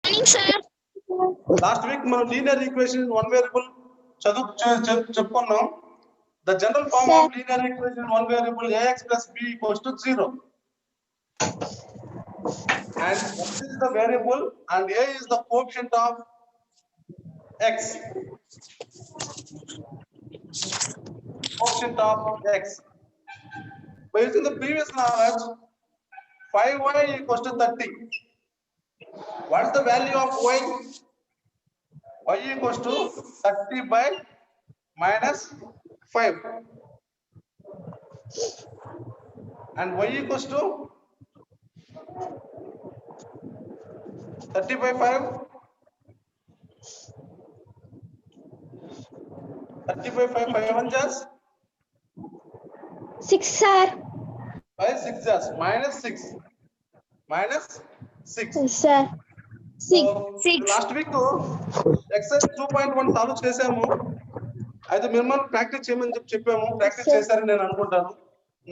Morning, sir. Last week మనం linear equation in one variable చెప్పుకున్నాం. The general form of linear equation in one variable ax plus b equals to 0. And x is the variable and a is the coefficient of x. Coefficient of x. By using the previous knowledge, 5y equals to 30. What is the value of y? Y equals to 30 by minus 5. And y equals to 30 by 5. 30 by 5, 5 1 just 6, sir. 5 6 just minus 6. Minus 6. Sir. So, last week exercise 2.1 solve చేసాము. అయితే minimum practice చేయమని చెప్పాము. Practice చేశారని నేను అనుకుంటాను.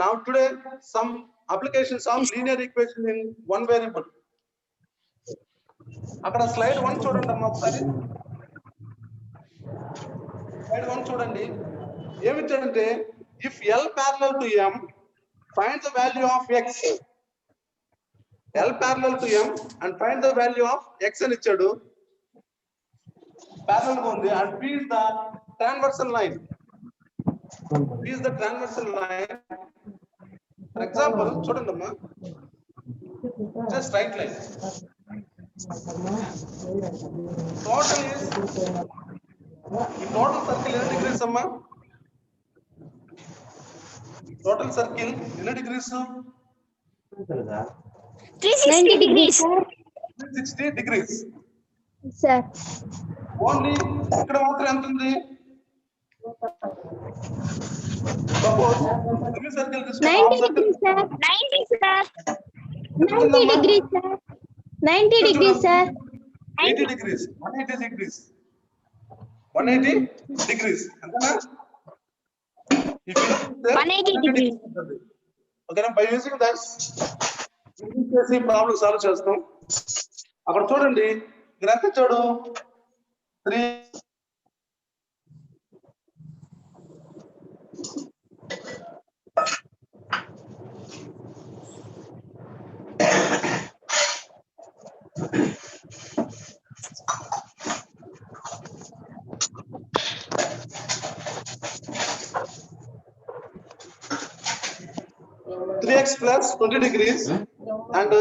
Now today some applications of linear equation in one variable. అక్కడ slide 1 చూడండి అమ్మా ఒకసారి. స్లైడ్ 1 చూడండి. ఏమి ఇచ్చాడంటే if L parallel to M find the value of x. L parallel to M and find the value of x అని ఇచ్చాడు. Parallel గా ఉంది and P is the transversal line. P is the transversal line. For example, చూడండి అమ్మా. Just right line. Total is ఈ total circle ఎన్ని degrees అమ్మా? Total circle ఎన్ని degrees? 360 degrees. 360 degrees. Sir. Only ఇక్కడ మాత్రం ఎంత ఉంది? Suppose semicircle తీసుకుంటే 90 degrees, sir. 90, sir. 90 degrees, sir. 90 degrees, sir. 80 degrees. 180 degrees. 180 degrees. అంతేనా? 180 degrees. Okay, by using that చేసి ప్రాబ్లం సాల్వ్ చేస్తాం. అక్కడ చూడండి ఇక్కడ ఎంత ఇచ్చాడు 3 3x plus 20 degrees and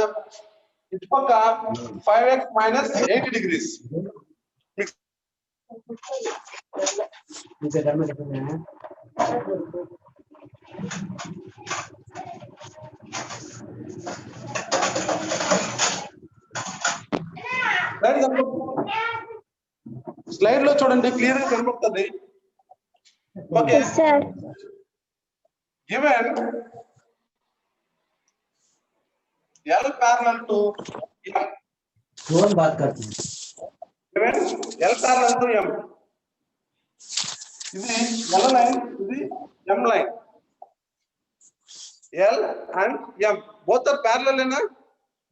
ఇటు పక్క 5x minus 80 degrees. స్లైడ్ లో చూడండి క్లియర్ గా కనబడుతుంది. Okay Sir. given L parallel to M. कौन बात करते हैं? Given L parallel to M. ఇది L line, ఇది M line. L and M both are parallel ena,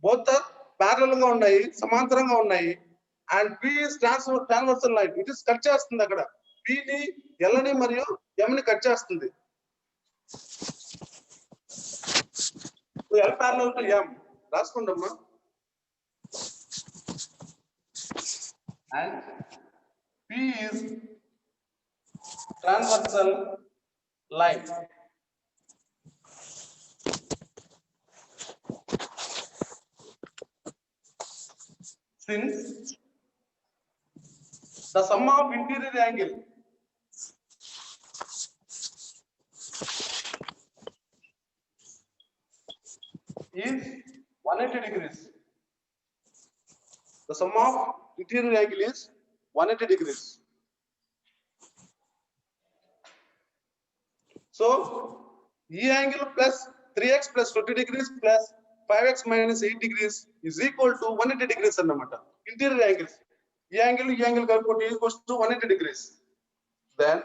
both are parallel గా ఉన్నాయి, సమాంతరంగా ఉన్నాయి. And P is transversal line. It is cut చేస్తుంది అక్కడ. P ని L ని మరియు M ని కట్ చేస్తుంది. So L parallel to M రాసుకోండమ్మా. And P is transversal line. Since the sum of interior angle is 180 degrees. The sum of interior angle is 180 degrees. So, E angle plus 3x plus 20 degrees plus 5x minus 8 degrees is equal to 180 degrees annamata. Interior angles. E angle kalpukonte equals to 180 degrees. Then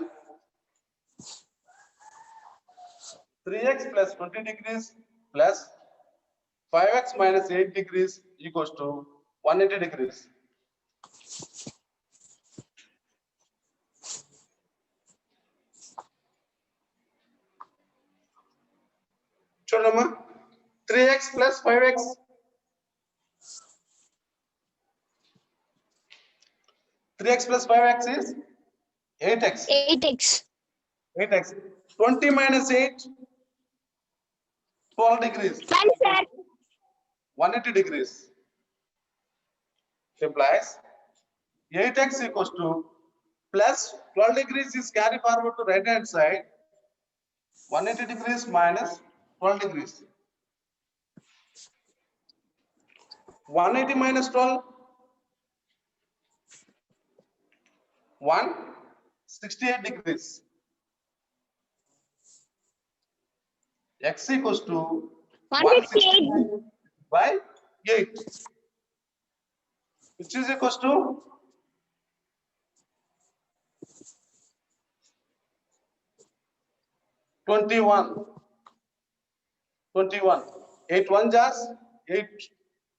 3x plus 20 degrees plus 5x minus 8 degrees equals to 180 degrees. చూడమ్మా 3x plus 5x. 3x plus 5x is 8x. 8x. 8x. 20 minus 8, 12 degrees. 1 sir. 180 degrees. Implies 8x equals to plus 12 degrees is carried forward to right hand side. 180 degrees minus 12 degrees. 180 minus 12. 168 degrees. X equals to 168. by 8, which is equals to 21. 8 1 jars, 8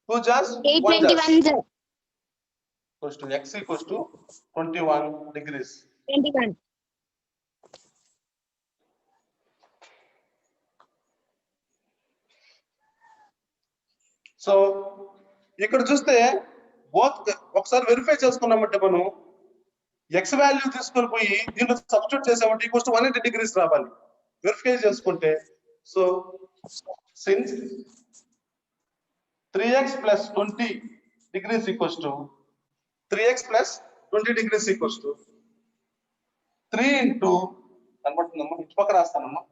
2 jars, 1 jars. 821 sir. Equals to x equals to 21 degrees. 21. So ఇక్కడ చూస్తే both ఒకసారి verify చేసుకున్నామంటే మనం x value తీసుకొని పోయి దీంట్లో substitute చేసామంటే equals to 180 degrees రావాలి వెరిఫై చేసుకుంటే. So since 3x plus 20 degrees equals to 3x plus 20 degrees equals to 3 into కనబడుతుందమ్మా ఇటు పక్క రాస్తానమ్మా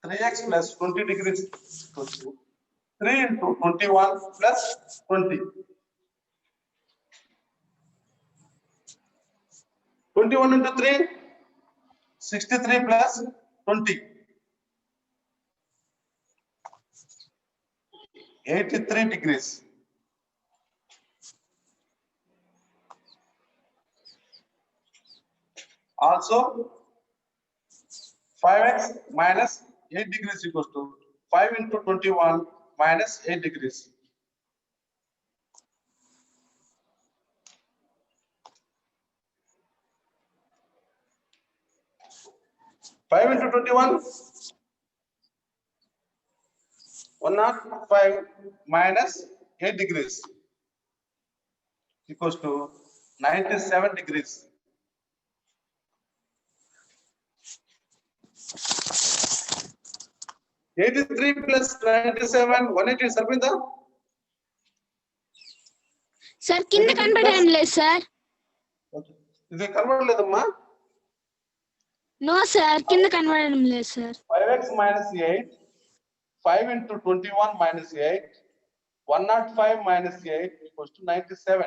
3x plus 20 degrees equals to 3 into 21 plus 20. 21 into 3, 63 plus 20. 83 degrees. Also 5x minus 8 degrees equals to 5 into 21 minus 8 degrees. Five into 21, 105 minus 8 degrees equals to 97 degrees. '83 plus 97, 180 సరిపోయిందా? Sir కింద కనబడడం లేదు sir. ఇది కనబడలేదమ్మా. No sir కింద కనబడడం లేదు sir. 5x minus 8, 5 into 21 minus 8, 105 minus 8 equals to 97.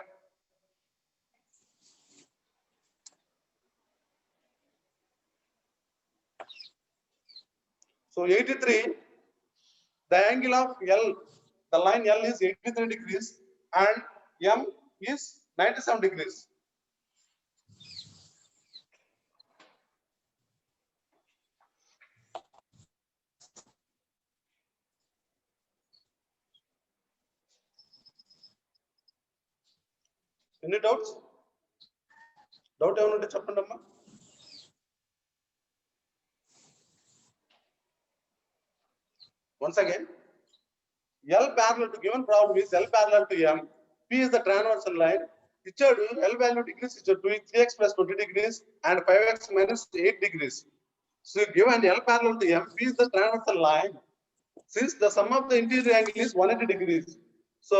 So 83, the angle of L, the line L is 83 degrees and M is 97 degrees. Any doubts? Doubt ఏమైనా ఉంటే చెప్పండి అమ్మా. Once again, L parallel to given problem is L parallel to M. P is the transversal line. Ichadu L value degrees is 3x plus 20 degrees and 5x minus 8 degrees. So given L parallel to M, P is the transversal line. Since the sum of the interior angle is 180 degrees, so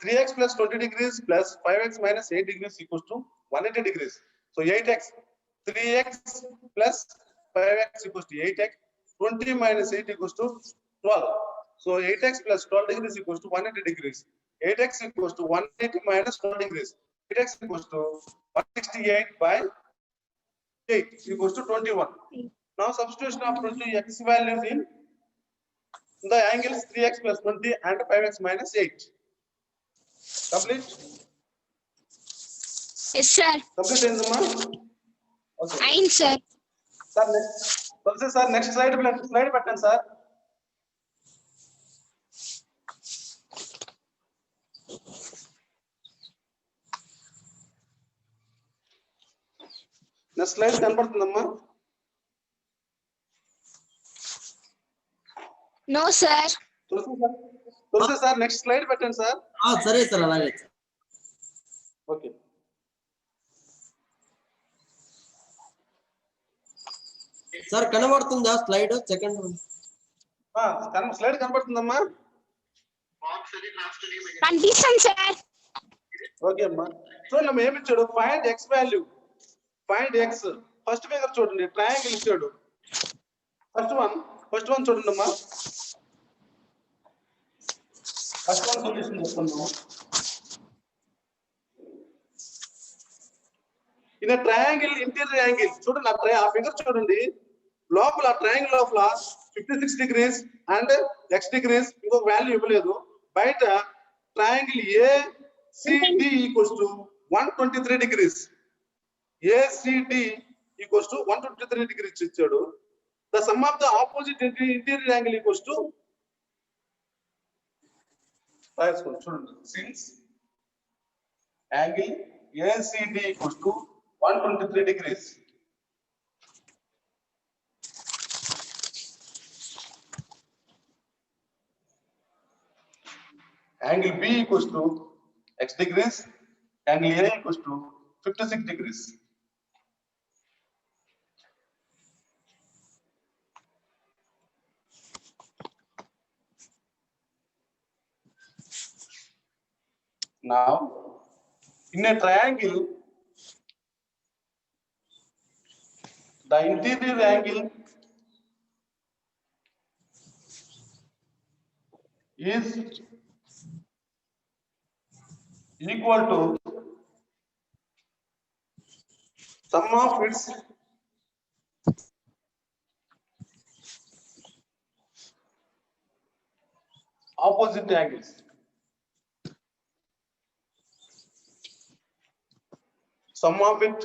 3x plus 20 degrees plus 5x minus 8 degrees equals to 180 degrees. So 8x, 3x plus 5x equals to 8x, 20 minus 8 equals to 12. So 8x plus 12 degrees equals to 180 degrees. 8x equals to 180 minus 12 degrees. 8x equals to 168 by 8 equals to 21. Now substitution of 20 x values in the angles 3x plus 20 and 5x minus 8. Complete? Yes sir. Complete అయిందమ్మా? Okay. అయింది sir. Sir, next, sir, next slide పెట్టండి sir. Next slide కనబడుతుందమ్మా? No, sir. Tulasi sir next slide పెట్టండి sir. సరే sir అలాగే. Okay. Sir కనబడుతుందా slide? Second slide కనబడుతుందమ్మా? Condition, sir. Okay అమ్మా. చూడండి అమ్మా ఏమి ఇచ్చాడు? Find x value. Find x. First figure చూడండి, ట్రయాంగిల్ ఇచ్చాడు. ఫస్ట్ వన్ చూడండి అమ్మా. ఫస్ట్ వన్ సొల్యూషన్ చూస్తున్నాము. ఇన్ ట్రయాంగిల్ ఇంటీరియర్ యాంగిల్ చూడండి, ఆ ఫిగర్ చూడండి. లోపల ట్రయాంగిల్ లోపల 56 degrees అండ్ x degrees, ఇంకొక వాల్యూ ఇవ్వలేదు. బయట triangle ACD equals to 123 degrees. ACD equals to 123 degrees ఇచ్చాడు. The sum of the opposite interior angle equals to చూడండి, since angle ACD equals to 123 degrees. Angle B equals to x degrees. Angle A equals to 56 degrees. Now, in a triangle, the interior angle is equal to sum of its opposite angles. Sum of it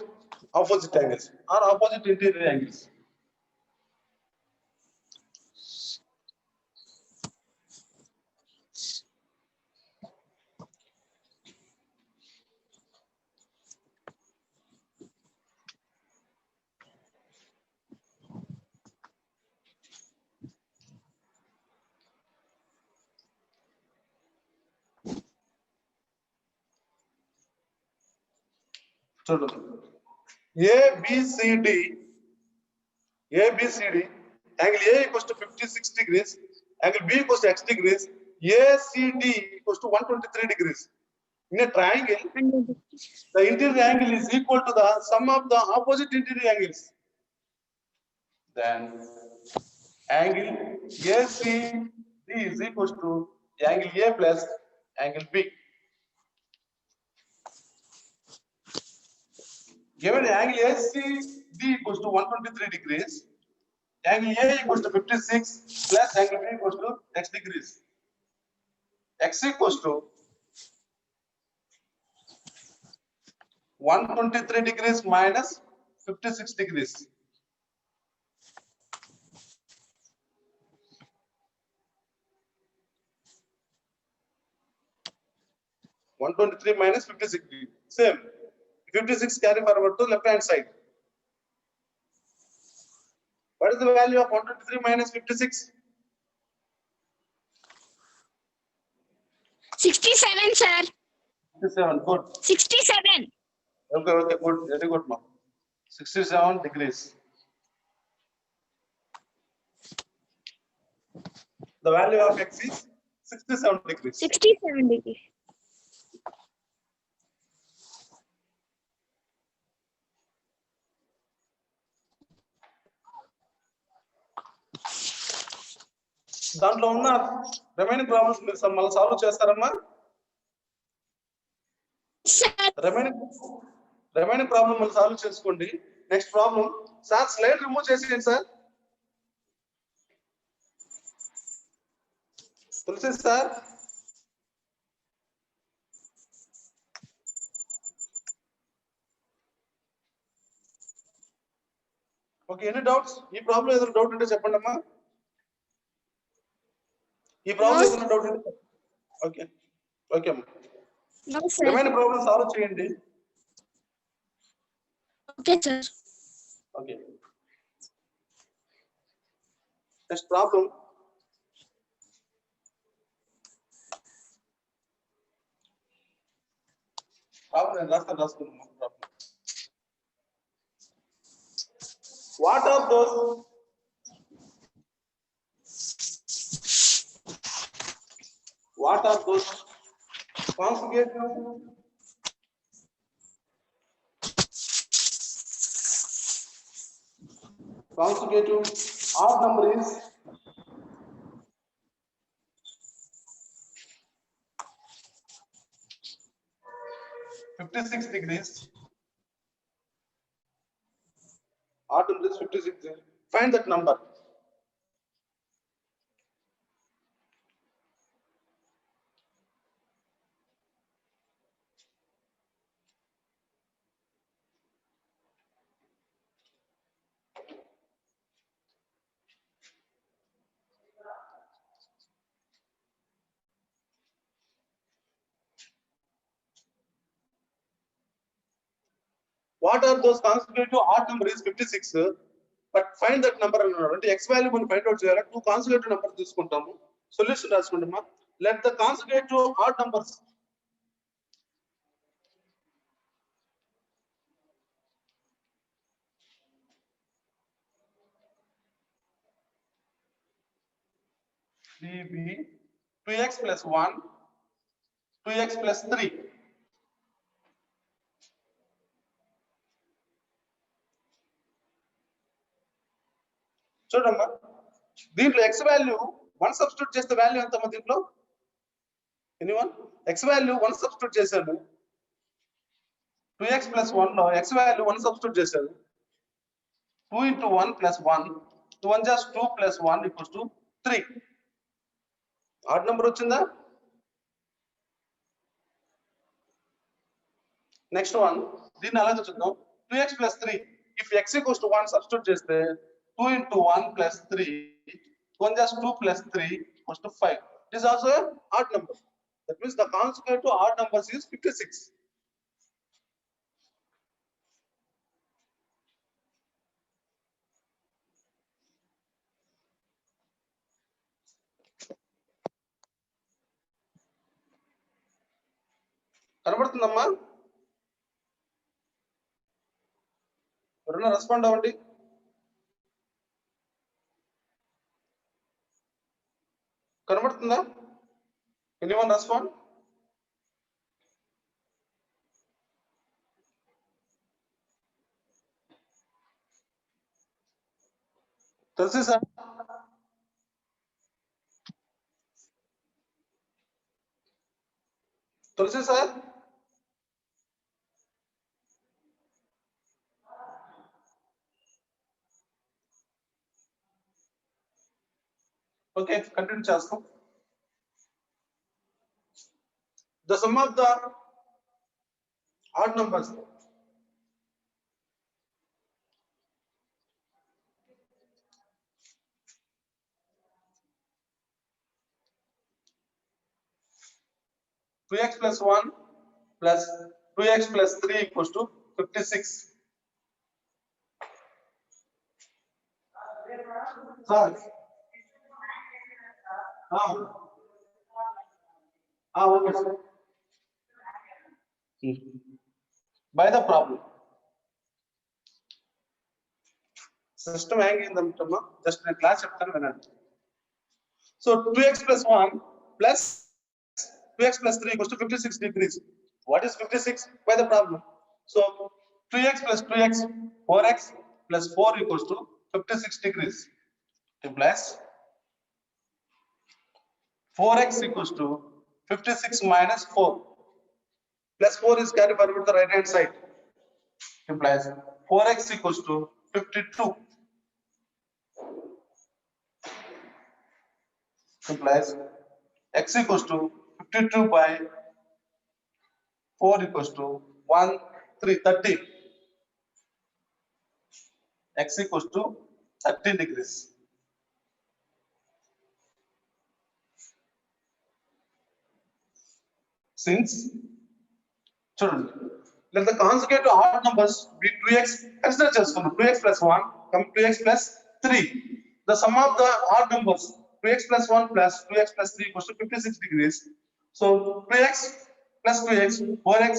opposite angles or opposite interior angles. ABCD, angle A equals to 56 degrees, angle B equals to x degrees, ACD equals to 123 degrees. In a triangle, the interior angle is equal to the sum of the opposite interior angles. Then angle ACD is equals to angle A plus angle B. Given angle ACD equals to 123 degrees, angle A equals to 56 plus angle B equals to x degrees. X equals to 123 degrees minus 56 degrees. (123 minus 56 degrees). Same. 56 carry forward to left hand side. What is the value of 123 minus 56? 67, sir. 67. Good. 67. Okay, good. Very good, ma'am. 67 degrees. The value of x is 67 degrees. 67 degrees. దాంట్లో ఉన్న remaining problems మీరు మళ్ళీ solve చేస్తారమ్మా? Remaining problem మళ్ళీ solve చేసుకోండి. Next problem sir, slide remove చేసేయండి sir. తులసి sir, okay. Any doubts? ఈ problem ఏదైనా డౌట్ ఉంటే చెప్పండి అమ్మా. ఈ ప్రాబ్లం ఏదైనా డౌట్ ఉంటే ఓకే. ఓకే అమ్మా. No, sir. Remaining problem solve చేయండి. Okay, sir. Okay. Next problem. What are those? What are those consecutive? Consecutive odd number is 56 degrees. Odd number is 56. Find that number. What are those consecutive odd number is 56. But find that number అంటే x value మనం find out చేయాలి. Two consecutive numbers తీసుకుంటాము. Solution రాసుకుంటామా. Let the consecutive odd numbers be 2x plus 1, 2x plus 3. చూడమ్మా దీంట్లో x value 1 substitute చేస్తే value ఎంత అమ్మా దీంట్లో ఎనీవన్ x వాల్యూ 1 సబ్స్టిట్యూట్ చేశాను 2x plus 1 లో x వాల్యూ 1 సబ్స్టిట్యూట్ చేశాను 2 into 1 plus 1 2 1 just 2 plus 1 equals to 3 odd number వచ్చిందా నెక్స్ట్ వన్ దీన్ని అలాగే చూద్దాం 2x plus 3 if x equals to 1 substitute చేస్తే 2 into 1 plus 3 1 just 2 plus 3 equals to 5. It is also an odd number. That means the consecutive odd numbers is 56. కనబడుతుందమ్మా ఎవరైనా respond అవ్వండి కనబడుతుందా anyone respond తులసి sir తులసి sir okay continue చేస్తాం the sum of the odd numbers 2x plus 1 plus 2x plus 3 equals to 56. Sir. Okay, sir. By the problem. System hang in the just in a class chapter. So 2x plus 1 plus 2x plus 3 equals to 56 degrees. What is 56? By the problem. So 2x plus 2x, 4x plus 4 equals to 56 degrees. Implies 4x equals to 56 minus 4. Plus 4 is carried forward to the right hand side. Implies 4x equals to 52. Implies x equals to 52 by 4 equals to 30. X equals to 30 degrees. Since children let the consecutive odd numbers be 2x. Consider చేసుకున్నాం 2x plus 1 come 2x plus 3. The sum of the odd numbers 2x plus 1 plus 2x plus 3 equals to 56 degrees. So 2x plus 2x 4x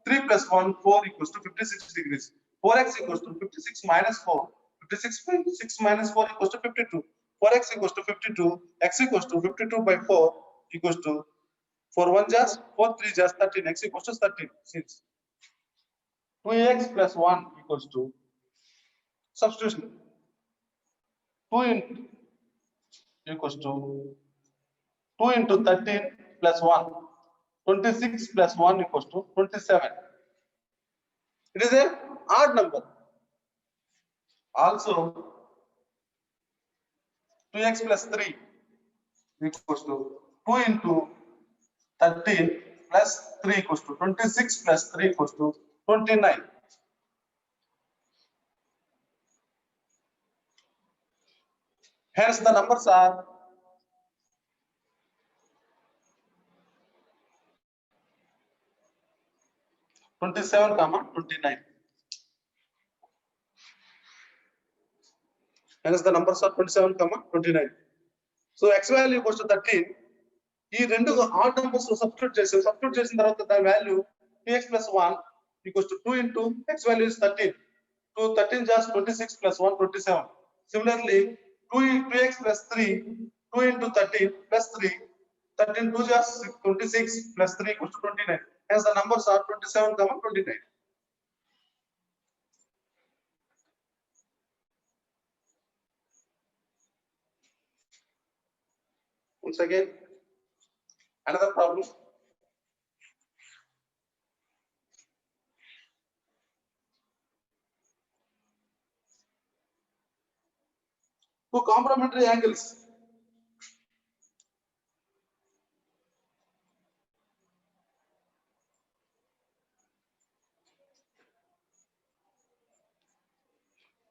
3 plus 1 4 equals to 56 degrees. 4x equals to 56 minus 4. 56 minus 4 equals to 52. 4x equals to 52. X equals to 52 by 4 equals to 4 1 just 4 3 just 13. X equals to 13. Since 2x plus 1 equals to substitution 2 into equals to 2 into 13 plus 1 26 plus 1 equals to 27. It is a odd number. Also 2x plus 3 equals to 2 into 13 plus 3 equals to 26 plus 3 equals to 29. Hence the numbers are 27, 29. Hence the numbers are 27, 29. So x value equals to 13. ఈ రెండు add numbers substitute చేసిన తర్వాత దాని value 2x plus 1 equals to 2 into x value is 13. 2 13 just 26 plus 1 27. Similarly 2x plus 3 2 into 13 plus 3 13 2 just 26 plus 3 equals to 29. Hence the numbers are 27, 29. Once again, another problem. Two complementary angles.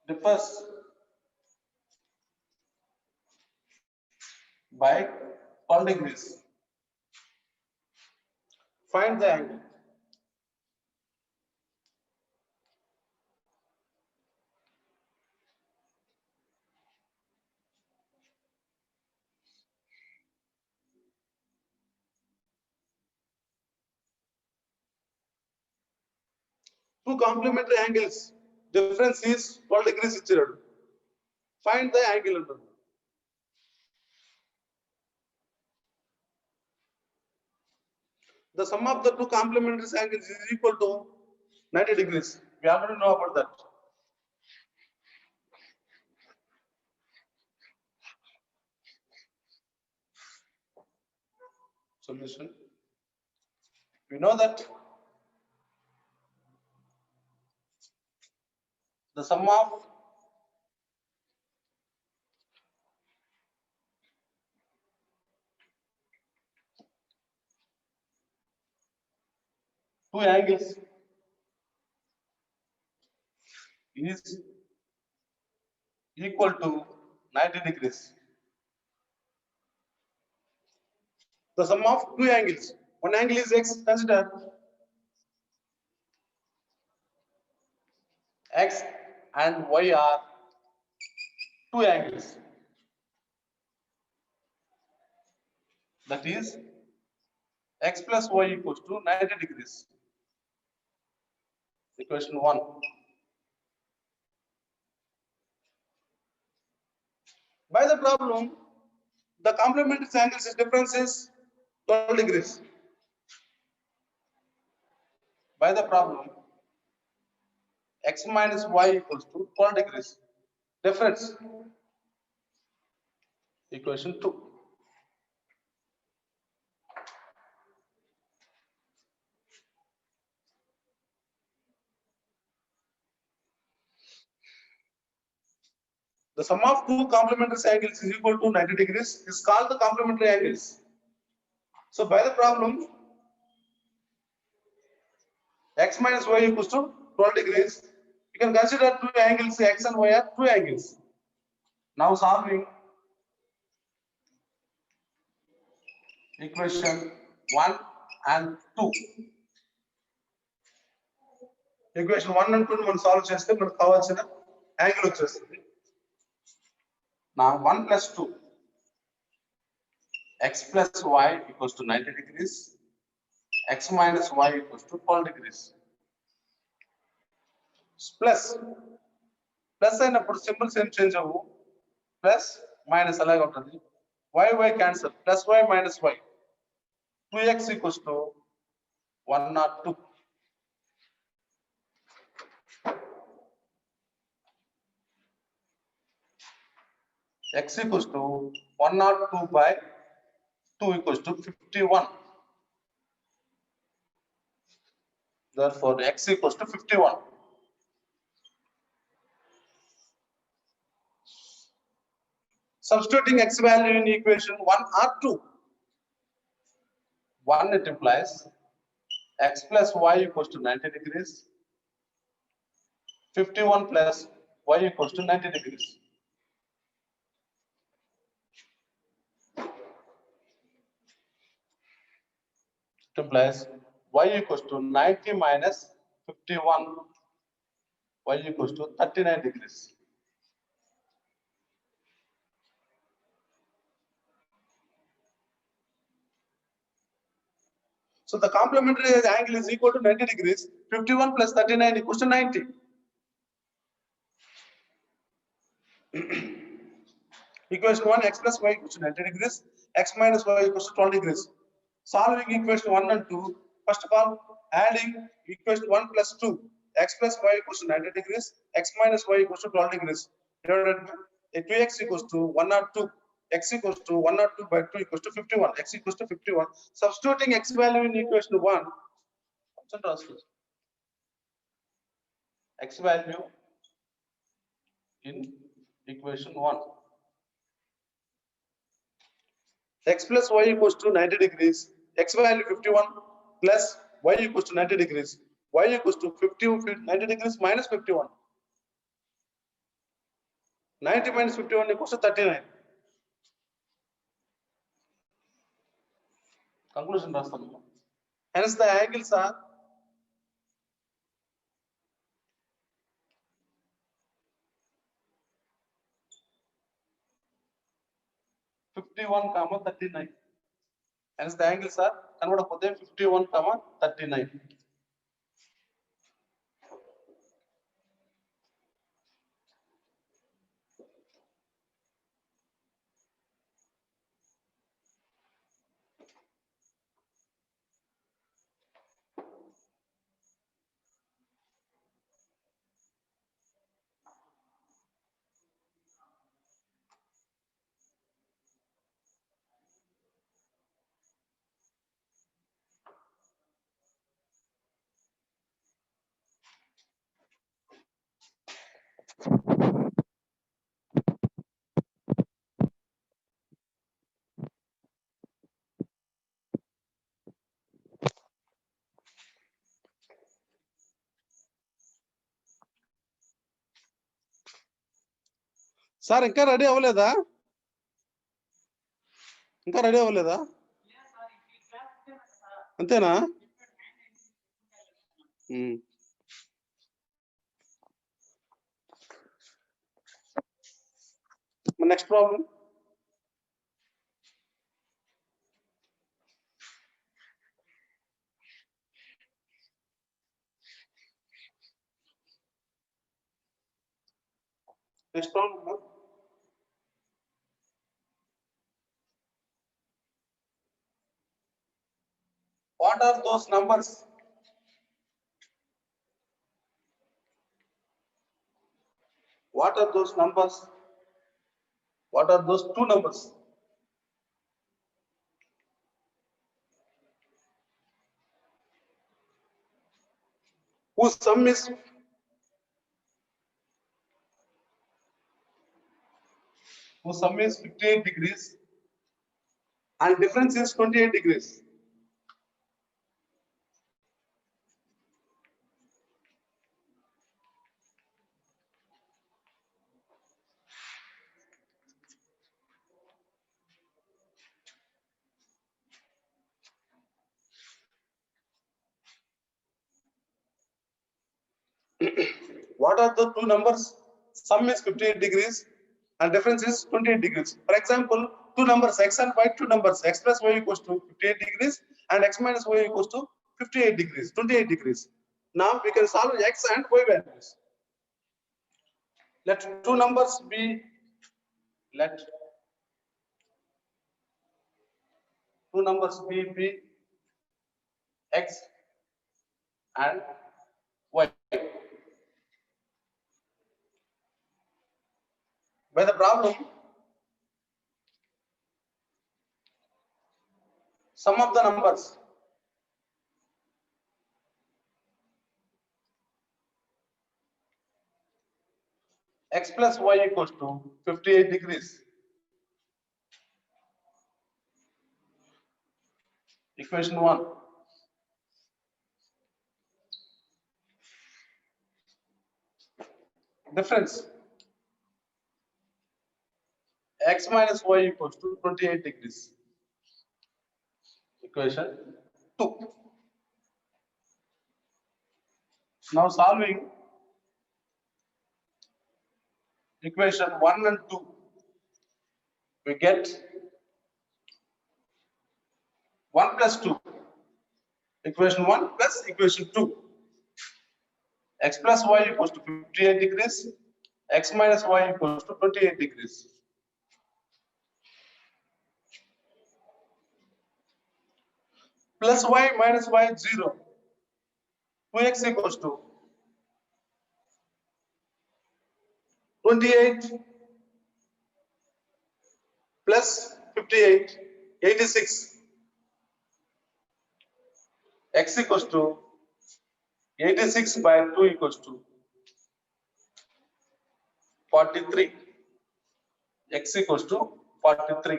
Differs by 12 degrees. Find the angle. Two complementary angles. Difference is 12 degrees ఇచ్చాడు. Find the angle ఉంటుంది. The sum of the two complementary angles is equal to 90 degrees. We already know about that. Solution. We know that the sum of two angles is equal to 90 degrees. The sum of two angles. One angle is x. Consider x and y are two angles. That is x plus y equals to 90 degrees. Equation 1. By the problem, the complementary angles difference is 12 degrees. By the problem, x minus y equals to 12 degrees. Difference. Equation 2. The sum of two complementary angles is equal to 90 degrees is called the complementary angles. So by the problem, x minus y equals to 12 degrees. You can consider two angles x and y are two angles. Now solving equation 1 and 2. Equation 1 and 2 మనం solve చేస్తే మనకు కావాల్సిన angle వచ్చేస్తుంది. నా 1 + 2 x + y = 90 degrees, x - y = 12 degrees. Plus అయినప్పుడు symbols ఏం change అవ్వు, plus minus అలాగే ఉంటుంది. y cancel, plus y minus y, 2x = 102. x = 102/2 = 51. Therefore x = 51. Substituting x value in equation 1 or 2. 1 it implies x + y = 90 degrees. 51 + y = 90 degrees. It implies y = 90 minus 51. Y = 39 degrees. So the complementary angle is equal to 90 degrees. 51 + 39 = 90. Equation 1, x + y = 90 degrees, x - y = 12 degrees. Solving equation 1 and 2, first of all, adding equation 1 + 2, x + y = 90 degrees, x - y = 12 degrees, divided by 2x = 102, x = 102/2 = 51, x = 51. Substituting x value in equation 1, x value in equation 1. X + y = 90 degrees, x value 51 plus y = 90 degrees, y = 90 degrees minus 51. 90 minus 51 = 39. Conclusion రాస్తాను. Hence the angles are 51, 39. Hence the angles are కనబడకపోతే 51, 39. Sir ఇంకా ready అవ్వలేదా? ఇంకా ready అవ్వలేదా? అంతేనా? Next problem. Next problem. What are those numbers? What are those numbers? What are those two numbers? Whose sum is 58 degrees and difference is 28 degrees. What are the two numbers? Sum is 58 degrees and difference is 28 degrees. For example, two numbers x and y, two numbers x plus y equals to 58 degrees and x minus y equals to 58 degrees, 28 degrees. Now we can solve x and y values. Let two numbers be, let two numbers be x and y. By the problem, sum of the numbers x plus y equals to 58 degrees. Equation 1. Difference x minus y equals to 28 degrees. Equation 2. Now solving equation 1 and 2, we get 1 plus 2. Equation 1 plus equation 2. X plus y equals to 58 degrees. X minus y equals to 28 degrees. Plus y minus y 0. 2x equals to 28 plus 58, 86. X equals to 86 by 2 equals to 43. X equals to 43.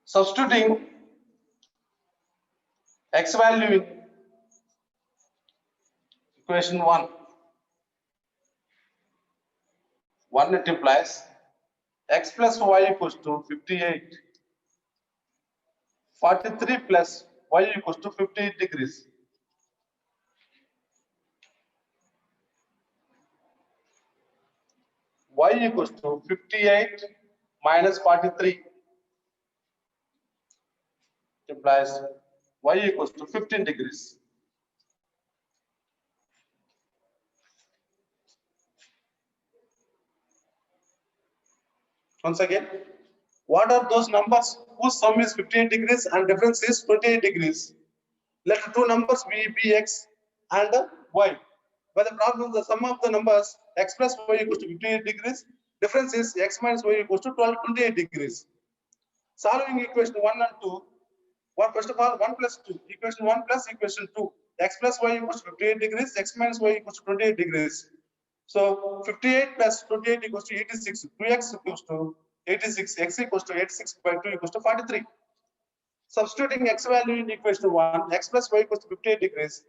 Substituting x value in equation 1. 1 it implies x plus y equals to 58. 43 plus y equals to 58 degrees. Y equals to 58 minus 43 implies y equals to 15 degrees. Once again, what are those numbers whose sum is 58 degrees and difference is 28 degrees? Let two numbers be bx and y. By the problem, the sum of the numbers x plus y equals to 58 degrees. Difference is x minus y equals to 28 degrees. Solving equation 1 and 2. Well, first of all, 1 plus 2. Equation 1 plus equation 2. X plus y equals to 58 degrees. X minus y equals to 28 degrees. So 58 plus 28 equals to 86. 2x equals to 86. X equals to 86 by 2 equals to 43. Substituting x value in equation 1, x plus y equals to 58 degrees.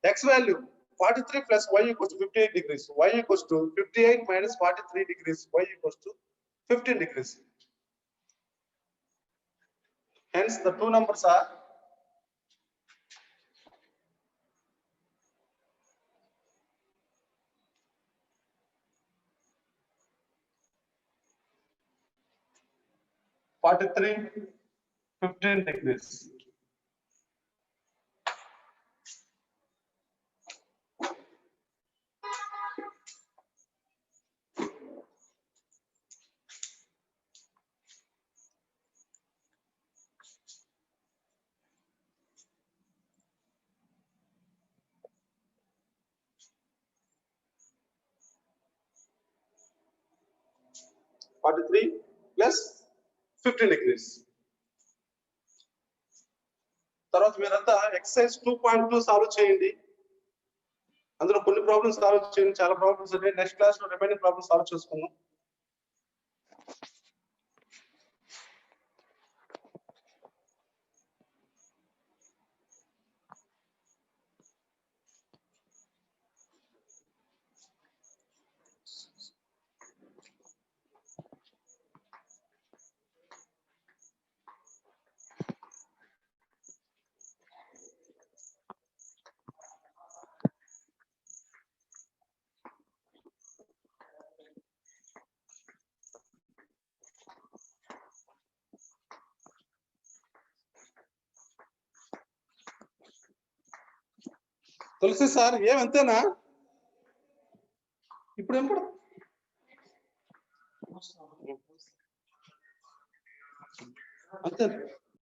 X value 43 plus y equals to 58 degrees. Y equals to 58 minus 43 degrees. Y equals to 15 degrees. Hence, the two numbers are 43, 15 degrees. Plus 15 degrees. తర్వాత మీరంతా exercise 2.2 solve చేయండి. అందులో కొన్ని problems solve చేయండి, చాలా problems ఉన్నాయి. Next class లో remaining problems solve చేసుకుందాం. తులసి సార్ ఏమంతేనా ఇప్పుడు ఏం పడు అంతే